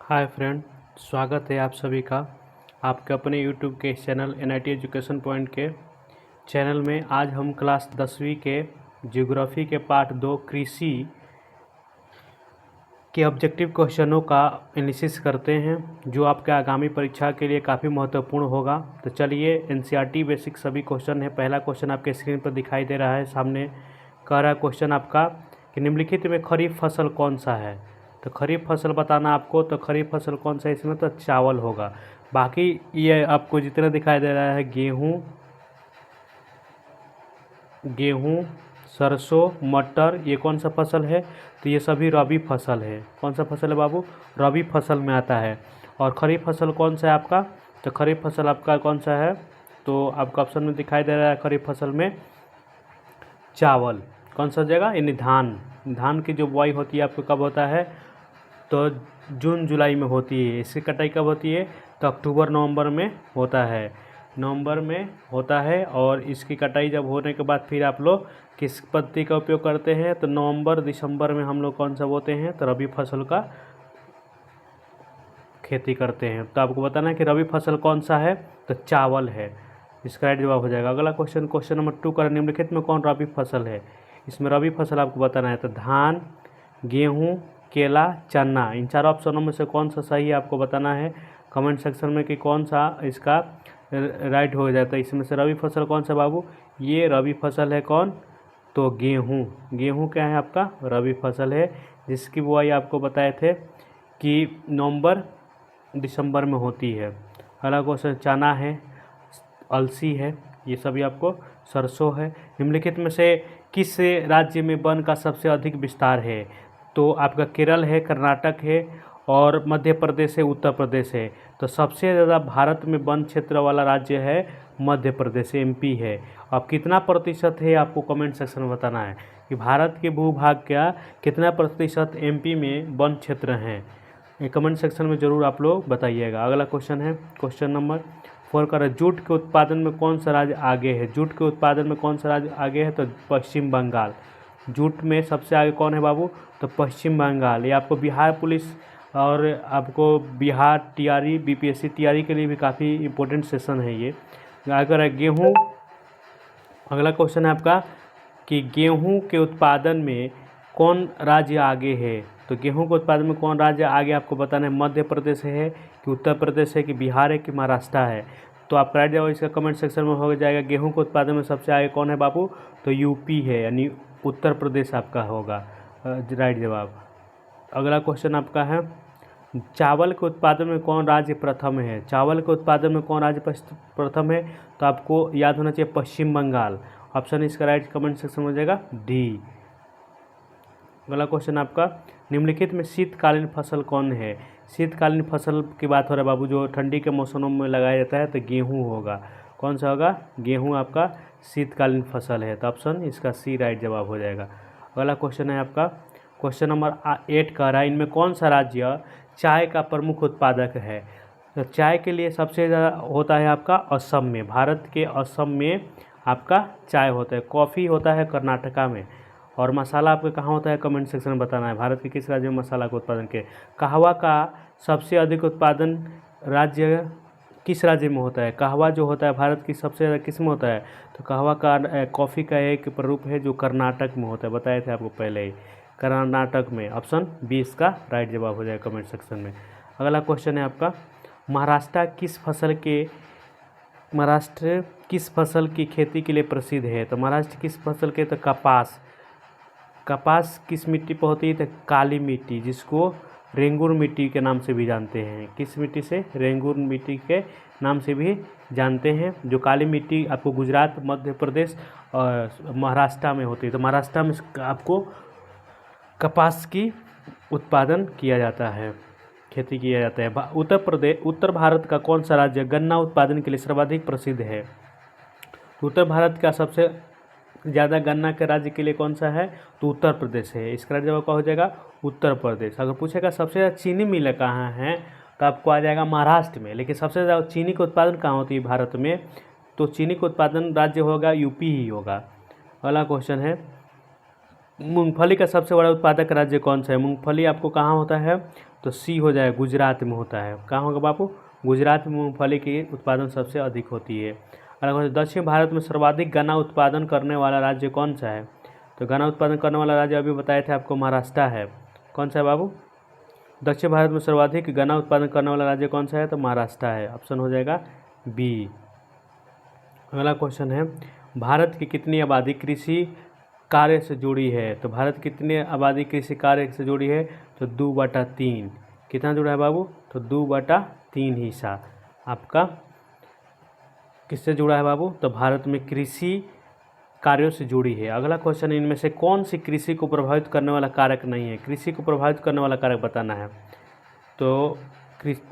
Hi friend, स्वागत है आप सभी का आपके अपने यूट्यूब के चैनल NIT एजुकेशन पॉइंट के चैनल में। आज हम क्लास 10वीं के ज्योग्राफी के पार्ट 2 कृषि के ऑब्जेक्टिव क्वेश्चनों का एनालिसिस करते हैं, जो आपके आगामी परीक्षा के लिए काफ़ी महत्वपूर्ण होगा। तो चलिए, NCERT बेसिक सभी क्वेश्चन है। पहला क्वेश्चन आपके स्क्रीन पर दिखाई दे रहा है सामने। कह रहा है क्वेश्चन आपका कि निम्नलिखित में खरीफ फसल कौन सा है। तो खरीफ फसल बताना आपको, तो खरीफ फसल कौन सा है इसमें, तो चावल होगा। बाकी ये आपको जितना दिखाई दे रहा है गेहूँ, सरसों, मटर, ये कौन सा फसल है, तो ये सभी रबी फसल है। कौन सा फसल है बाबू, रबी फसल में आता है। और खरीफ फसल कौन सा है आपका, तो खरीफ फसल आपका कौन सा है, तो आपका ऑप्शन में दिखाई दे रहा है खरीफ फसल में चावल। कौन सा जगह, यानी धान की जो बुआई होती है आपको कब होता है, तो जून जुलाई में होती है। इसकी कटाई कब होती है, तो अक्टूबर नवंबर में होता है, नवंबर में होता है। और इसकी कटाई जब होने के बाद फिर आप लोग किस पद्धति का उपयोग करते हैं, तो नवंबर दिसंबर में हम लोग कौन सा बोते हैं, तो रबी फसल का खेती करते हैं। तो आपको बताना है कि रबी फसल कौन सा है, तो चावल है। इसका राइट जवाब हो जाएगा। अगला क्वेश्चन, क्वेश्चन नंबर 2 का, निम्नलिखित में कौन रबी फसल है। इसमें रबी फसल आपको बताना है, तो धान, गेहूँ, केला, चना, इन चारों ऑप्शनों में से कौन सा सही है आपको बताना है कमेंट सेक्शन में कि कौन सा इसका राइट हो जाता है। इसमें से रबी फसल कौन सा बाबू, ये रबी फसल है कौन, तो गेहूँ। गेहूँ क्या है आपका, रबी फसल है, जिसकी बुआई आपको बताए थे कि नवंबर दिसंबर में होती है। अगला क्वेश्चन, चना है, अलसी है, ये सभी आपको, सरसों है। निम्नलिखित में से किस राज्य में वन का सबसे अधिक विस्तार है, तो आपका केरल है, कर्नाटक है, और मध्य प्रदेश है, उत्तर प्रदेश है। तो सबसे ज़्यादा भारत में वन क्षेत्र वाला राज्य है मध्य प्रदेश, MP है। अब कितना प्रतिशत है आपको कमेंट सेक्शन में बताना है कि भारत के भूभाग का कितना प्रतिशत MP में वन क्षेत्र हैं। ये कमेंट सेक्शन में ज़रूर आप लोग बताइएगा। अगला क्वेश्चन है, क्वेश्चन नंबर 4 का, जूट के उत्पादन में कौन सा राज्य आगे है। जूट के उत्पादन में कौन सा राज्य आगे है, तो पश्चिम बंगाल। जूट में सबसे आगे कौन है बाबू, तो पश्चिम बंगाल। ये आपको बिहार पुलिस और आपको बिहार TRE BPSC TRE के लिए भी काफ़ी इंपॉर्टेंट सेशन है ये। अगर है गेहूँ, अगला क्वेश्चन है आपका कि गेहूं के उत्पादन में कौन राज्य आगे है। तो गेहूं के उत्पादन में कौन राज्य आगे आपको बताना है, मध्य प्रदेश है कि उत्तर प्रदेश है कि बिहार है कि महाराष्ट्र है। तो आप राइट जवाब इसका कमेंट सेक्शन में हो जाएगा। गेहूं के उत्पादन में सबसे आगे कौन है बाबू, तो UP है, यानी उत्तर प्रदेश आपका होगा राइट जवाब। अगला क्वेश्चन आपका है, चावल के उत्पादन में कौन राज्य प्रथम है। चावल के उत्पादन में कौन राज्य प्रथम है, तो आपको याद होना चाहिए पश्चिम बंगाल। ऑप्शन इसका राइट कमेंट सेक्शन में हो जाएगा D। अगला क्वेश्चन आपका, निम्नलिखित में शीतकालीन फसल कौन है। शीतकालीन फसल की बात हो रहा है बाबू, जो ठंडी के मौसमों में लगाया जाता है, तो गेहूँ होगा। कौन सा होगा, गेहूँ आपका शीतकालीन फसल है। तो ऑप्शन इसका C राइट जवाब हो जाएगा। अगला क्वेश्चन है आपका, क्वेश्चन नंबर 8 का रहा है, इनमें कौन सा राज्य चाय का प्रमुख उत्पादक है। तो चाय के लिए सबसे ज़्यादा होता है आपका असम में, भारत के असम में आपका चाय होता है। कॉफ़ी होता है कर्नाटका में। और मसाला आपका कहाँ होता है, कमेंट सेक्शन में बताना है, भारत के किस राज्य में मसाला का उत्पादन के। कहवा का सबसे अधिक उत्पादन राज्य किस राज्य में होता है। कहवा जो होता है भारत की सबसे ज़्यादा किस में होता है, तो कहवा का कॉफ़ी का एक प्ररूप है जो कर्नाटक में होता है, बताए थे आपको पहले ही, कर्नाटक में। ऑप्शन B इसका राइट जवाब हो जाएगा कमेंट सेक्शन में। अगला क्वेश्चन है आपका, महाराष्ट्र किस फसल की खेती के लिए प्रसिद्ध है। तो महाराष्ट्र किस फसल के, तो कपास किस मिट्टी पर होती है, तो काली मिट्टी, जिसको रेंगुर मिट्टी के नाम से भी जानते हैं। किस मिट्टी से, रेंगुर मिट्टी के नाम से भी जानते हैं। जो काली मिट्टी आपको गुजरात, मध्य प्रदेश और महाराष्ट्र में होती है। तो महाराष्ट्र में आपको कपास की उत्पादन किया जाता है, खेती किया जाता है। उत्तर भारत का कौन सा राज्य गन्ना उत्पादन के लिए सर्वाधिक प्रसिद्ध है। उत्तर भारत का सबसे ज़्यादा गन्ना के राज्य के लिए कौन सा है, तो उत्तर प्रदेश है। इसका जवाब क्या हो जाएगा, उत्तर प्रदेश। अगर पूछेगा सबसे ज़्यादा चीनी मिल कहाँ है, तो आपको आ जाएगा महाराष्ट्र में। लेकिन सबसे ज़्यादा चीनी का उत्पादन कहाँ होती है भारत में, तो चीनी का उत्पादन राज्य होगा UP ही होगा। अगला क्वेश्चन है, मूंगफली का सबसे बड़ा उत्पादक राज्य कौन सा है। मूंगफली आपको कहाँ होता है, तो सी हो जाएगा, गुजरात में होता है। कहाँ होगा बाबू? गुजरात में मूंगफली की उत्पादन सबसे अधिक होती है। और दक्षिण भारत में सर्वाधिक गन्ना उत्पादन करने वाला राज्य कौन सा है? तो गन्ना उत्पादन करने वाला राज्य अभी बताए थे आपको, महाराष्ट्र है। कौन सा है बाबू? दक्षिण भारत में सर्वाधिक गन्ना उत्पादन करने वाला राज्य कौन सा है? तो महाराष्ट्र है। ऑप्शन हो जाएगा बी। अगला क्वेश्चन है, भारत की कितनी आबादी कृषि कार्य से जुड़ी है? तो भारत की कितनी आबादी कृषि कार्य से जुड़ी है? तो 2/3। कितना जुड़ा है बाबू? तो 2/3 हिस्सा आपका किससे जुड़ा है बाबू? तो भारत में कृषि कार्यों से जुड़ी है। अगला क्वेश्चन, इनमें से कौन सी कृषि को प्रभावित करने वाला कारक नहीं है? कृषि को प्रभावित करने वाला कारक बताना है। तो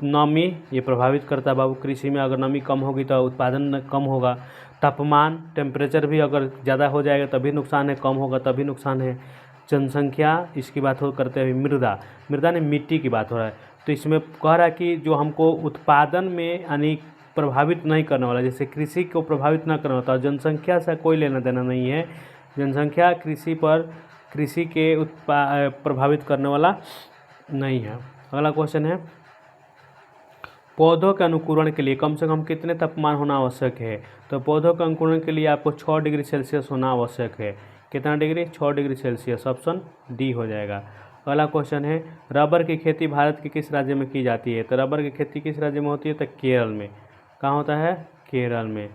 नमी ये प्रभावित करता है बाबू। कृषि में अगर नमी कम होगी तो उत्पादन कम होगा। तापमान, टेम्परेचर भी अगर ज़्यादा हो जाएगा तभी नुकसान है, कम होगा तभी नुकसान है। जनसंख्या, इसकी बात हो करते हैं। मृदा ने मिट्टी की बात हो रहा है। तो इसमें कह रहा है कि जो हमको उत्पादन में यानी प्रभावित नहीं करने वाला, जैसे कृषि को प्रभावित ना करना होता, जनसंख्या से कोई लेना देना नहीं है। जनसंख्या कृषि के प्रभावित करने वाला नहीं है। अगला क्वेश्चन है, पौधों के अंकुरण के लिए कम से कम कितने तापमान होना आवश्यक है? तो पौधों के अंकुरण के लिए आपको 6 डिग्री सेल्सियस होना आवश्यक है। कितना degree? 6 degree Celsius. Option D हो जाएगा। अगला क्वेश्चन है, रबर की खेती भारत के किस राज्य में की जाती है? तो रबर की खेती किस राज्य में होती है? तो केरल में। कहाँ होता है? केरल में।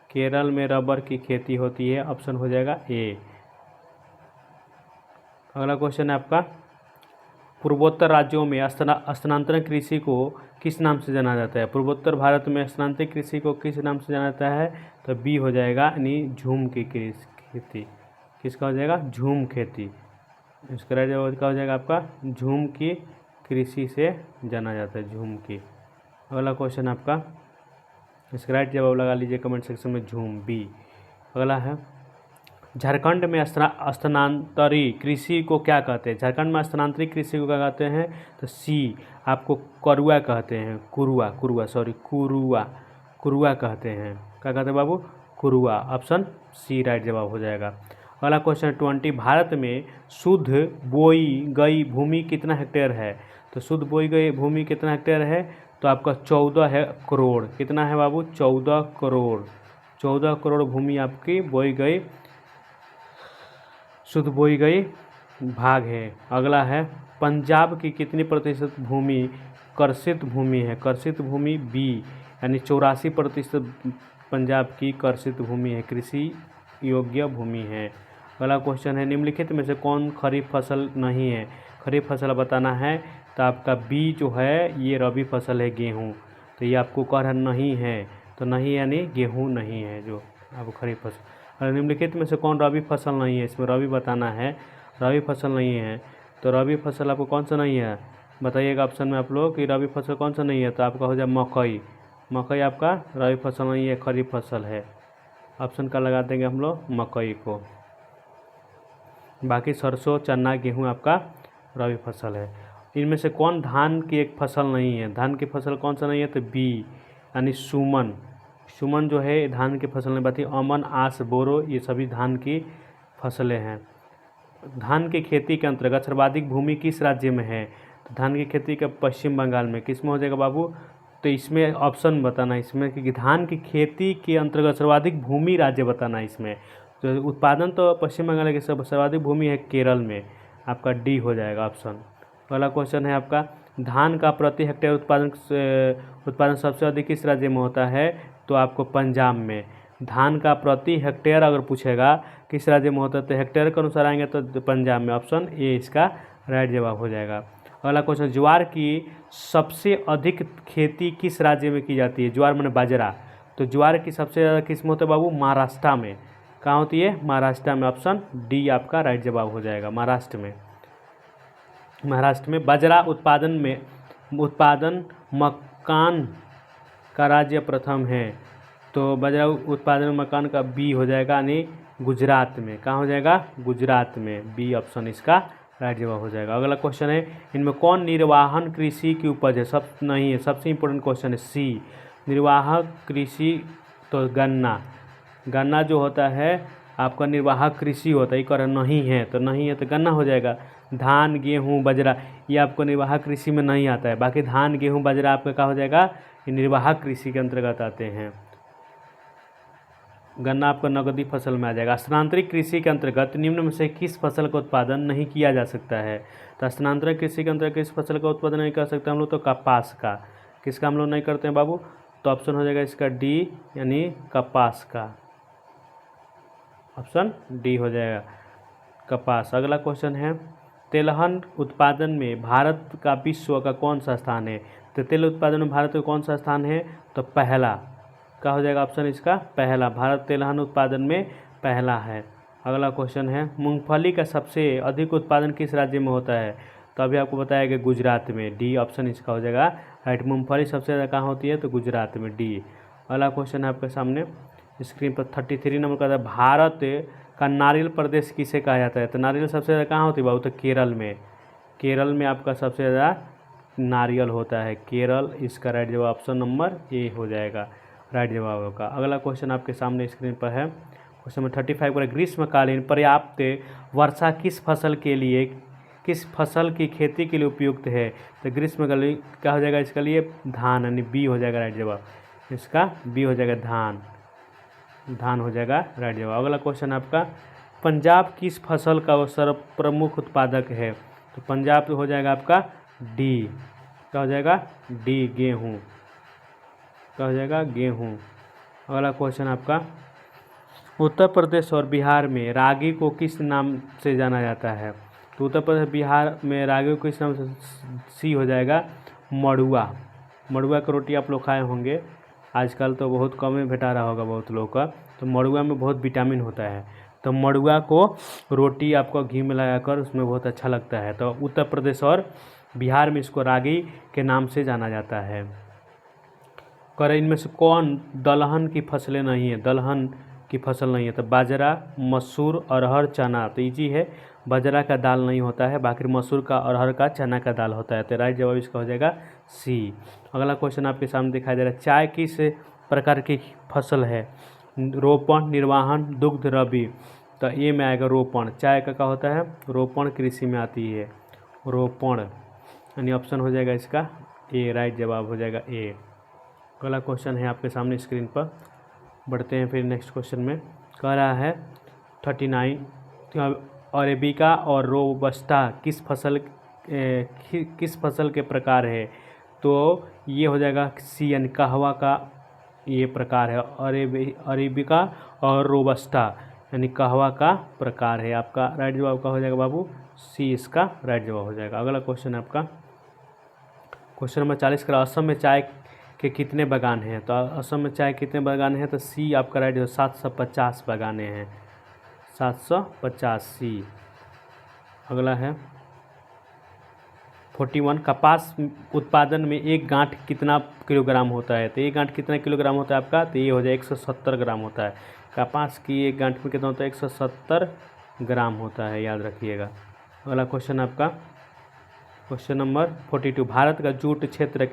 केरल में रबर की खेती होती है। ऑप्शन हो जाएगा ए। अगला क्वेश्चन है आपका, पूर्वोत्तर राज्यों में स्थानांतरण कृषि को किस नाम से जाना जाता है? पूर्वोत्तर भारत में स्थानांतरित कृषि को किस नाम से जाना जाता है? तो बी हो जाएगा, यानी झूम की खेती। किसका हो जाएगा? झूम खेती। इसका राइट जवाब क्या हो जाएगा आपका? झूम की कृषि से जाना जाता है, झूम की। अगला क्वेश्चन आपका, इसका राइट जवाब लगा लीजिए कमेंट सेक्शन में, झूम, बी। अगला है, झारखंड में स्थानांतरित कृषि को क्या कहते हैं? झारखंड में स्थानांतरित कृषि को क्या कहते हैं? तो सी आपको करुआ कहते हैं। कुरुआ कहते हैं। क्या कहते हैं बाबू? कुरुआ। ऑप्शन सी राइट जवाब हो जाएगा। अगला क्वेश्चन 20, भारत में शुद्ध बोई गई भूमि कितना हेक्टेयर है? तो शुद्ध बोई गई भूमि कितना हेक्टेयर है? तो आपका 14 करोड़। कितना है बाबू? 14 करोड़। 14 करोड़ भूमि आपकी बोई गई, शुद्ध बोई गई भाग है। अगला है, पंजाब की कितनी प्रतिशत भूमि कर्षित भूमि है? कर्षित भूमि बी, यानी 84% पंजाब की कर्षित भूमि है, कृषि योग्य भूमि है। अगला क्वेश्चन है, निम्नलिखित में से कौन खरीफ फसल नहीं है? खरीफ फसल बताना है। तो आपका बी जो है ये रबी फसल है, गेहूँ। तो ये आपको कह रहा नहीं है, तो नहीं यानी गेहूँ नहीं है जो आपको खरीफ फसल। और निम्नलिखित में से कौन रबी फसल नहीं है? इसमें रबी बताना है। रबी फसल नहीं है, तो रबी फसल आपको कौन सा नहीं है बताइएगा ऑप्शन में आप लोग कि रबी फसल कौन सा नहीं है। तो आपका हो जाए मकई। मकई आपका रबी फसल नहीं है, खरीफ फसल है। ऑप्शन का लगा देंगे हम लोग मकई को। बाकी सरसों, चना, गेहूँ आपका रबी फसल है। इनमें से कौन धान की एक फसल नहीं है? धान की फसल कौन सा नहीं है? तो बी, यानी सुमन। सुमन जो है धान की फसल नहीं बाती। अमन, आस, बोरो ये सभी धान की फसलें हैं। धान की खेती के अंतर्गत सर्वाधिक भूमि किस राज्य में है? तो धान की खेती का पश्चिम बंगाल में। किस में हो जाएगा बाबू? तो इसमें ऑप्शन बताना है इसमें कि धान की खेती के अंतर्गत सर्वाधिक भूमि राज्य बताना है इसमें। तो उत्पादन तो पश्चिम बंगाल की सर्वाधिक भूमि है केरल में। आपका डी हो जाएगा ऑप्शन। अगला क्वेश्चन है आपका, धान का प्रति हेक्टेयर उत्पादन सबसे अधिक किस राज्य में होता है? तो आपको पंजाब में। धान का प्रति हेक्टेयर अगर पूछेगा किस राज्य में होता है तो हेक्टेयर के अनुसार आएंगे तो पंजाब में। ऑप्शन ए इसका राइट जवाब हो जाएगा। अगला क्वेश्चन, ज्वार की सबसे अधिक खेती किस राज्य में की जाती है? ज्वार माने बाजरा। तो ज्वार की सबसे ज़्यादा किस्म होता है बाबू महाराष्ट्र में। कहाँ होती है? महाराष्ट्र में। ऑप्शन डी आपका राइट जवाब हो जाएगा, महाराष्ट्र में। महाराष्ट्र में बाजरा उत्पादन मकान का राज्य प्रथम है। तो बाजरा उत्पादन मकान का बी हो जाएगा, यानी गुजरात में। कहाँ हो जाएगा? गुजरात में। बी ऑप्शन इसका राइट जवाब हो जाएगा। अगला क्वेश्चन है, इनमें कौन निर्वाहन कृषि की उपज है? सब नहीं है, सबसे इंपॉर्टेंट क्वेश्चन है सी, निर्वाहक कृषि। तो गन्ना जो होता है आपका निर्वाहक कृषि होता है, ये कह रहा नहीं है, तो नहीं है तो गन्ना हो जाएगा। धान गेहूँ बाजरा ये आपको निर्वाह कृषि में नहीं आता है, बाकी धान गेहूँ बाजरा आपका क्या हो जाएगा, ये निर्वाह कृषि के अंतर्गत आते हैं। गन्ना आपका नकदी फसल में आ जाएगा। स्थानांतरित कृषि के अंतर्गत निम्न में से किस फसल का उत्पादन नहीं किया जा सकता है? तो स्थानांतरित कृषि के अंतर्गत किस फसल का उत्पादन नहीं कर सकते हम लोग? तो कपास का। किसका हम लोग नहीं करते हैं बाबू? तो ऑप्शन हो जाएगा इसका डी, यानी कपास का। ऑप्शन डी हो जाएगा कपास। अगला क्वेश्चन है, तेलहन उत्पादन में भारत का विश्व का कौन सा स्थान है? तो तेल उत्पादन में भारत का कौन सा स्थान है? तो पहला। क्या हो जाएगा ऑप्शन इसका? पहला। भारत तेलहन उत्पादन में पहला है। अगला क्वेश्चन है, मूंगफली का सबसे अधिक उत्पादन किस राज्य में होता है? तो अभी आपको बताया कि गुजरात में। डी ऑप्शन इसका हो जाएगा राइट। मूंगफली सबसे ज़्यादा कहाँ होती है? तो गुजरात में, डी। अगला क्वेश्चन है आपके सामने स्क्रीन पर 33 नंबर का था, भारत का नारियल प्रदेश किसे कहा जाता है? तो नारियल सबसे ज़्यादा कहाँ होती है बाबू? तो केरल में। केरल में आपका सबसे ज़्यादा नारियल होता है, केरल। इसका राइट जवाब ऑप्शन नंबर ए हो जाएगा, राइट जवाब होगा। अगला क्वेश्चन आपके सामने स्क्रीन पर है, क्वेश्चन नंबर 35 पर, ग्रीष्मकालीन पर्याप्त वर्षा किस फसल के लिए, किस फसल की खेती के लिए उपयुक्त है? तो ग्रीष्मकालीन क्या हो जाएगा इसके लिए? धान, यानी बी हो जाएगा राइट जवाब। इसका बी हो जाएगा धान, धान हो जाएगा राइट जवाब। अगला क्वेश्चन आपका, पंजाब किस फसल का सर्व प्रमुख उत्पादक है? तो पंजाब हो जाएगा आपका डी। क्या हो जाएगा? डी, गेहूँ। क्या हो जाएगा? गेहूँ। अगला क्वेश्चन आपका, उत्तर प्रदेश और बिहार में रागी को किस नाम से जाना जाता है? तो उत्तर प्रदेश बिहार में रागी को किस नाम से? सी हो जाएगा मड़ुआ। मड़ुआ की रोटी आप लोग खाए होंगे, आजकल तो बहुत कम ही भेटा रहा होगा बहुत लोगों का। तो मड़ुआ में बहुत विटामिन होता है, तो मड़ुआ को रोटी आपको घी में लगाकर उसमें बहुत अच्छा लगता है। तो उत्तर प्रदेश और बिहार में इसको रागी के नाम से जाना जाता है। कर इनमें से कौन दलहन की फसलें नहीं है? दलहन की फसल नहीं है तो बाजरा, मसूर, अरहर, चना। तो इजी है, बाजरा का दाल नहीं होता है, बाकी मसूर का, अरहर का, चना का दाल होता है। तो राइट जवाब इसका हो जाएगा सी। अगला क्वेश्चन आपके सामने दिखाई दे रहा है, चाय किस प्रकार की फसल है? रोपण, निर्वाहन, दुग्ध, रबी। तो ये में आएगा रोपण। चाय का क्या होता है? रोपण कृषि में आती है, रोपण, यानी ऑप्शन हो जाएगा इसका ए, राइट जवाब हो जाएगा ए। अगला क्वेश्चन है आपके सामने स्क्रीन पर, बढ़ते हैं फिर नेक्स्ट क्वेश्चन में। कह रहा है 39, अरेबिका और रोबस्टा किस फसल के प्रकार है? तो ये हो जाएगा सी, यानी कहवा का ये प्रकार है। अरेबिका और रोबस्टा यानी कहवा का प्रकार है। आपका राइट जवाब का हो जाएगा बाबू सी, इसका राइट जवाब हो जाएगा। अगला क्वेश्चन है आपका क्वेश्चन नंबर 40 का, असम में चाय के कितने बागान हैं? तो असम में चाय कितने बागान हैं? तो सी आपका राइट है, 750 बागाने हैं, 750 सी। अगला है 41, कपास उत्पादन में एक गांठ कितना किलोग्राम होता है? तो एक गांठ कितना किलोग्राम होता है आपका? तो ये हो जाए 170 ग्राम होता है। कपास की एक गांठ में कितना होता है? 170 ग्राम होता है, याद रखिएगा। अगला क्वेश्चन आपका क्वेश्चन नंबर 42, भारत का जूट क्षेत्र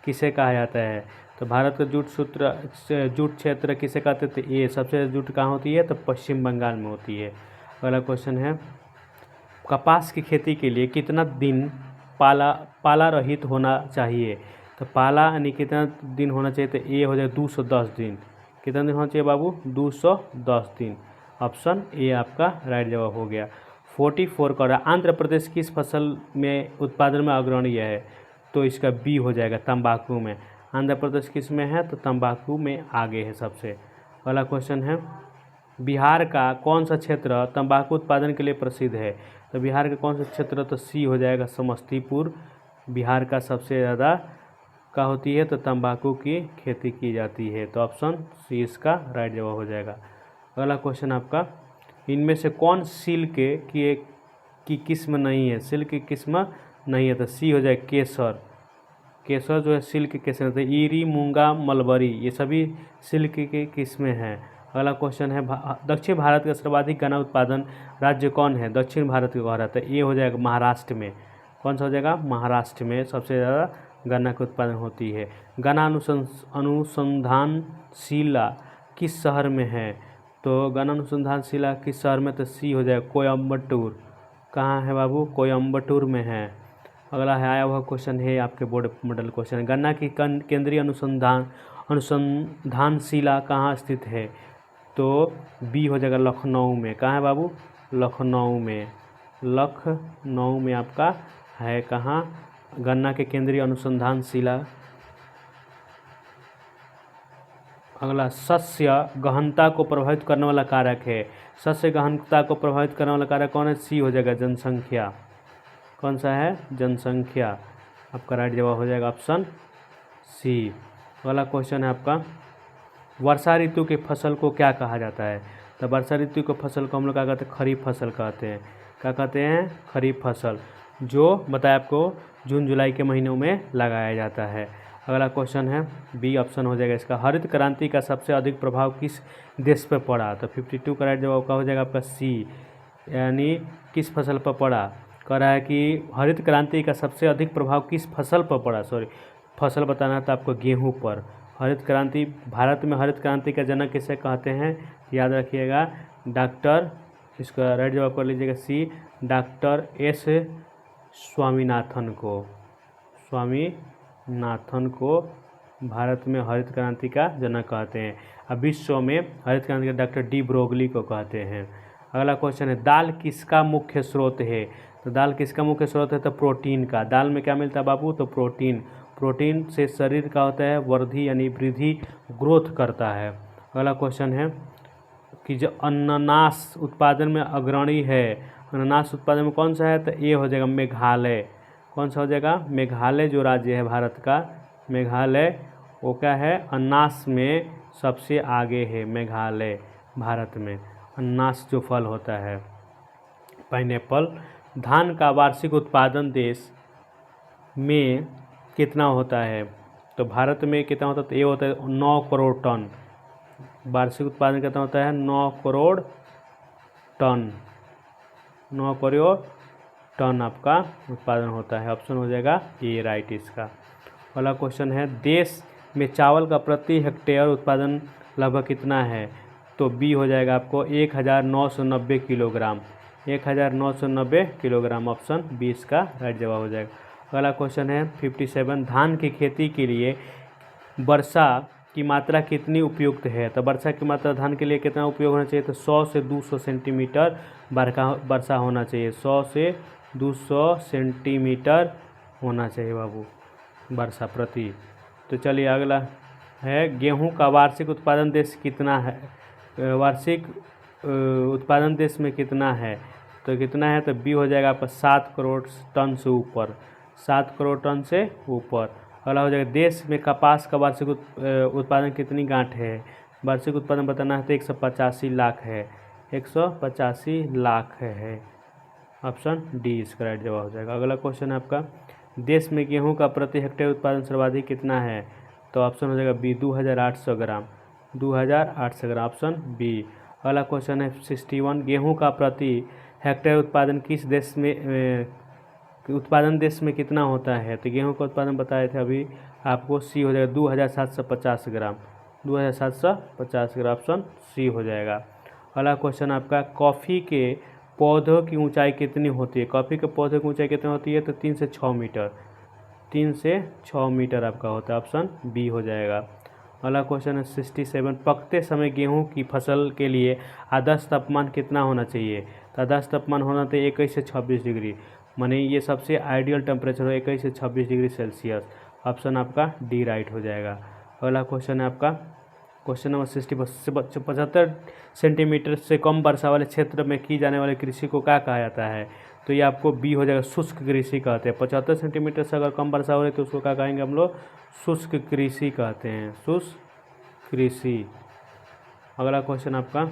किसे कहा जाता है? तो भारत का जूट क्षेत्र किसे कहते हैं? तो ये सबसे ज़्यादा जूट कहाँ होती है? तो पश्चिम बंगाल में होती है। अगला क्वेश्चन है, कपास की खेती के लिए कितना दिन पाला रहित होना चाहिए? तो पाला यानी कितना दिन होना चाहिए? तो ये हो जाए 210 दिन। कितना दिन होना चाहिए बाबू? 210 दिन। ऑप्शन ए आपका राइट जवाब हो गया। 44 का, आंध्र प्रदेश किस फसल में उत्पादन में अग्रणी है? तो इसका बी हो जाएगा, तंबाकू में। आंध्र प्रदेश किस में है? तो तंबाकू में आगे है सबसे। अगला क्वेश्चन है, बिहार का कौन सा क्षेत्र तंबाकू उत्पादन के लिए प्रसिद्ध है? तो बिहार का कौन सा क्षेत्र? तो सी हो जाएगा, समस्तीपुर। बिहार का सबसे ज़्यादा का होती है तो तंबाकू की खेती की जाती है। तो ऑप्शन सी इसका राइट जवाब हो जाएगा। अगला क्वेश्चन आपका, इनमें से कौन सिल्क की किस्म नहीं है? सिल्क की किस्म नहीं है तो सी हो जाए केसर। केसर जो है सिल्क की किस्म है। ईरी, मूंगा, मलबरी ये सभी सिल्क की किस्में हैं। अगला क्वेश्चन है, दक्षिण भारत का सर्वाधिक गन्ना उत्पादन राज्य कौन है? दक्षिण भारत का कह रहा था, ये हो जाएगा महाराष्ट्र में। कौन सा हो जाएगा? महाराष्ट्र में सबसे ज़्यादा गन्ना का उत्पादन होती है। गन्ना अनुसंधानशिला किस शहर में है? तो गन्ना अनुसंधानशिला किस शहर में? तो सी हो जाएगा, कोयम्बटूर। कहाँ है बाबू? कोयम्बटूर में है। अगला है, आया हुआ क्वेश्चन है आपके बोर्ड मॉडल क्वेश्चन, गन्ना की केंद्रीय अनुसंधानशिला कहाँ स्थित है? तो बी हो जाएगा लखनऊ में। कहाँ है बाबू? लखनऊ में। लखनऊ में आपका है कहाँ गन्ना के केंद्रीय अनुसंधानशिला। अगला, शस्य गहनता को प्रभावित करने वाला कारक है। शस्य गहनता को प्रभावित करने वाला कारक कौन है? सी हो जाएगा जनसंख्या। कौन सा है? जनसंख्या। आपका राइट जवाब हो जाएगा ऑप्शन सी। अगला क्वेश्चन है आपका, वर्षा ऋतु की फसल को क्या कहा जाता है? तो वर्षा ऋतु की फसल को हम लोग क्या कहते हैं? खरीफ फसल कहते हैं। क्या कहते हैं? खरीफ फसल, जो बताया आपको जून जुलाई के महीनों में लगाया जाता है। अगला क्वेश्चन है, बी ऑप्शन हो जाएगा इसका, हरित क्रांति का सबसे अधिक प्रभाव किस देश पर पड़ा? तो 52 का राइट जवाब का हो जाएगा आपका सी, यानी किस फसल पर पड़ा? कह रहा है कि हरित क्रांति का सबसे अधिक प्रभाव किस फसल पर पड़ा। सॉरी, फसल बताना था आपको, गेहूं पर। हरित क्रांति, भारत में हरित क्रांति का जनक किसे कहते हैं? याद रखिएगा, डॉक्टर, इसका राइट जवाब कर लीजिएगा सी, डॉक्टर एस स्वामीनाथन को। स्वामीनाथन को भारत में हरित क्रांति का जनक कहते हैं। अब विश्व में हरित क्रांति का डॉक्टर डी ब्रोगली को कहते हैं। अगला क्वेश्चन है, दाल किसका मुख्य स्रोत है? तो दाल किसका मुख्य स्रोत है? तो प्रोटीन का। दाल में क्या मिलता है बाबू? तो प्रोटीन। प्रोटीन से शरीर का होता है वर्धी, यानी वृद्धि, ग्रोथ करता है। अगला क्वेश्चन है कि जो अनानास उत्पादन में अग्रणी है, अनानास उत्पादन में कौन सा है? तो ये हो जाएगा मेघालय। कौन सा हो जाएगा? मेघालय जो राज्य है भारत का, मेघालय, वो क्या है? अनानास में सबसे आगे है मेघालय, भारत में अनानास जो फल होता है, पाइनएप्पल। धान का वार्षिक उत्पादन देश में कितना होता है? तो भारत में कितना होता है? तो ये होता है 9 करोड़ टन। वार्षिक उत्पादन कितना होता है? 9 करोड़ टन। 9 करोड़ टन आपका उत्पादन होता है। ऑप्शन हो जाएगा ये राइट इसका। अगला क्वेश्चन है, देश में चावल का प्रति हेक्टेयर उत्पादन लगभग कितना है? तो बी हो जाएगा आपको 1990 किलोग्राम। 1990 किलोग्राम, ऑप्शन बी इसका राइट जवाब हो जाएगा। अगला क्वेश्चन है 57, धान की खेती के लिए वर्षा की मात्रा कितनी उपयुक्त है? तो वर्षा की मात्रा धान के लिए कितना उपयोग होना चाहिए? तो 100 से 200 सेंटीमीटर वर्षा होना चाहिए। 100 से 200 सेंटीमीटर होना चाहिए बाबू वर्षा प्रति। तो चलिए अगला है, गेहूं का वार्षिक उत्पादन देश कितना है? वार्षिक उत्पादन देश में कितना है? तो कितना है? तो बी हो जाएगा आपका 7 करोड़ टन से ऊपर। 7 करोड़ टन से ऊपर। अगला हो जाएगा, देश में कपास का वार्षिक उत्पादन कितनी गांठ है? वार्षिक उत्पादन बताना है तो 185 लाख है। 185 लाख है। ऑप्शन डी इसका राइट जवाब हो जाएगा। अगला क्वेश्चन है आपका, देश में गेहूं का प्रति हेक्टेयर उत्पादन सर्वाधिक कितना है? तो ऑप्शन हो जाएगा बी 2800 ग्राम। 2800 ग्राम, ऑप्शन बी। अगला क्वेश्चन है 61, गेहूं का प्रति हेक्टेयर उत्पादन किस देश में उत्पादन देश में कितना होता है? तो गेहूं का उत्पादन बताए थे अभी आपको, सी हो जाएगा 2750 ग्राम। 2750 ग्राम, ऑप्शन सी हो जाएगा। अगला क्वेश्चन आपका, कॉफ़ी के पौधों की ऊंचाई कितनी होती है? कॉफ़ी के पौधों की ऊंचाई कितनी होती है? तो 3 से 6 मीटर। 3 से 6 मीटर आपका होता है। ऑप्शन बी हो जाएगा। अगला क्वेश्चन है 67, पकते समय गेहूं की फसल के लिए आदर्श तापमान कितना होना चाहिए? तो आदर्श तापमान होना चाहिए 21 से 26 डिग्री, माने ये सबसे आइडियल टेम्परेचर हो 21 से 26 डिग्री सेल्सियस। ऑप्शन आपका डी राइट हो जाएगा। अगला क्वेश्चन है आपका क्वेश्चन नंबर 60, 75 सेंटीमीटर से कम वर्षा वाले क्षेत्र में की जाने वाली कृषि को क्या कहा जाता है? तो ये आपको बी हो जाएगा, शुष्क कृषि कहते हैं। 75 सेंटीमीटर से अगर कम वर्षा हो रही है तो उसको क्या कहेंगे हम लोग? शुष्क कृषि कहते हैं, शुष्क कृषि। अगला क्वेश्चन आपका,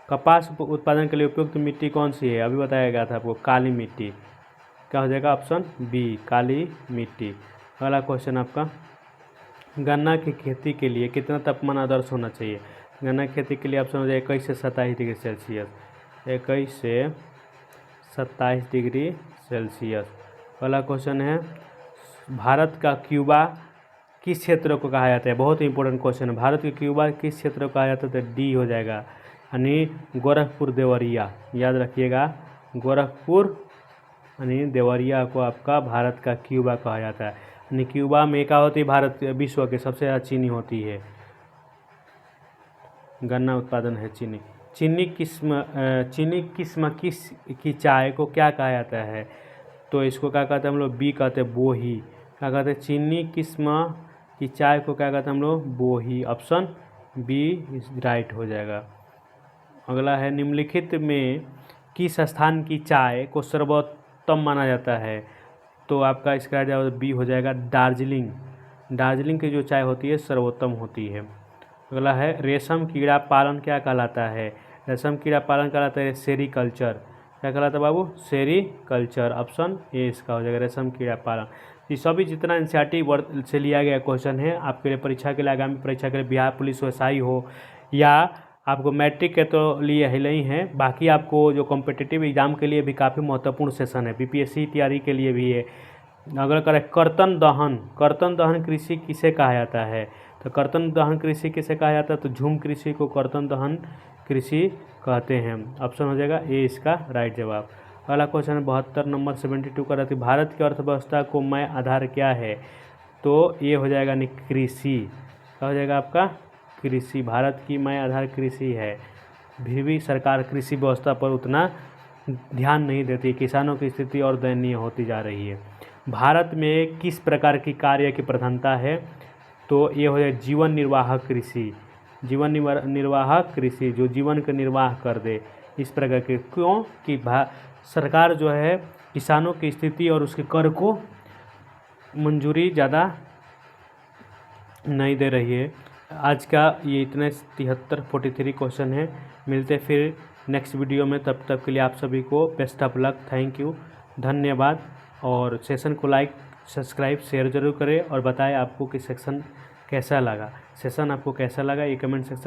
कपास उत्पादन के लिए उपयुक्त मिट्टी कौन सी है? अभी बताया गया था आपको, काली मिट्टी। क्या हो जाएगा? ऑप्शन बी, काली मिट्टी। अगला क्वेश्चन आपका, गन्ना की खेती के लिए कितना तापमान आदर्श होना चाहिए? गन्ना की खेती के लिए ऑप्शन हो जाएगा 21 से 27 डिग्री सेल्सियस। 21 से 27 डिग्री सेल्सियस। अगला क्वेश्चन है, भारत का क्यूबा किस क्षेत्र को कहा जाता है? बहुत ही इंपॉर्टेंट क्वेश्चन है। भारत के क्यूबा किस क्षेत्र को कहा जाता है? तो डी हो जाएगा, यानी गोरखपुर देवरिया। याद रखिएगा, गोरखपुर यानी देवरिया को आपका भारत का क्यूबा कहा जाता है। यानी क्यूबा में क्या होती है, भारत विश्व के सबसे ज़्यादा चीनी होती है, गन्ना उत्पादन है चीनी। चीनी किस्म किस की चाय को क्या कहा जाता है, तो इसको क्या कहते हैं हम लोग, बी कहते हैं बोही। क्या कहते हैं, चीनी किस्म की चाय को क्या कहते हैं हम लोग, बोही। ऑप्शन बी इस राइट हो जाएगा। अगला है, निम्नलिखित में किस स्थान की चाय को सर्वोत्तम माना जाता है, तो आपका इसका जवाब बी हो जाएगा, दार्जिलिंग। दार्जिलिंग की जो चाय होती है सर्वोत्तम होती है। अगला है, रेशम कीड़ा पालन क्या कहलाता है, रेशम कीड़ा पालन कहलाता है सेरीकल्चर। क्या कहलाता है बाबू, सेरीकल्चर। ऑप्शन ए इसका हो जाएगा, रेशम कीड़ा पालन। ये सभी जितना एनसीईआरटी वर्ड से लिया गया क्वेश्चन है आपके लिए परीक्षा के लिए, आगामी परीक्षा के लिए, बिहार पुलिस हो, एसआई हो, या आपको मैट्रिक के तो लिए ही नहीं है, बाकी आपको जो कॉम्पिटिटिव एग्जाम के लिए भी काफ़ी महत्वपूर्ण सेशन है, बीपीएससी तैयारी के लिए भी है। अगर करें कर्तन दहन कृषि किसे कहा जाता है, तो कर्तन दहन कृषि किसे कहा जाता है, तो झूम कृषि को कर्तन दहन कृषि कहते हैं। ऑप्शन हो जाएगा ए इसका राइट जवाब। अगला क्वेश्चन है 72 नंबर 72 का रहती है, भारत की अर्थव्यवस्था को मय आधार क्या है, तो ये हो जाएगा नहीं कृषि। क्या हो जाएगा आपका, कृषि। भारत की मय आधार कृषि है। भी सरकार कृषि व्यवस्था पर उतना ध्यान नहीं देती, किसानों की स्थिति और दयनीय होती जा रही है। भारत में किस प्रकार की कार्य की प्रधानता है, तो ये हो जाए जीवन निर्वाह कृषि। जीवन निर्वाह कृषि जो जीवन का निर्वाह कर दे, इस प्रकार के। क्यों कि सरकार जो है किसानों की स्थिति और उसके कर को मंजूरी ज़्यादा नहीं दे रही है। आज का ये इतने 43 क्वेश्चन है। मिलते फिर नेक्स्ट वीडियो में, तब तक के लिए आप सभी को best of luck, thank you, धन्यवाद। और सेशन को लाइक सब्सक्राइब शेयर ज़रूर करें और बताएं आपको कि सेशन कैसा लगा, ये कमेंट सेक्शन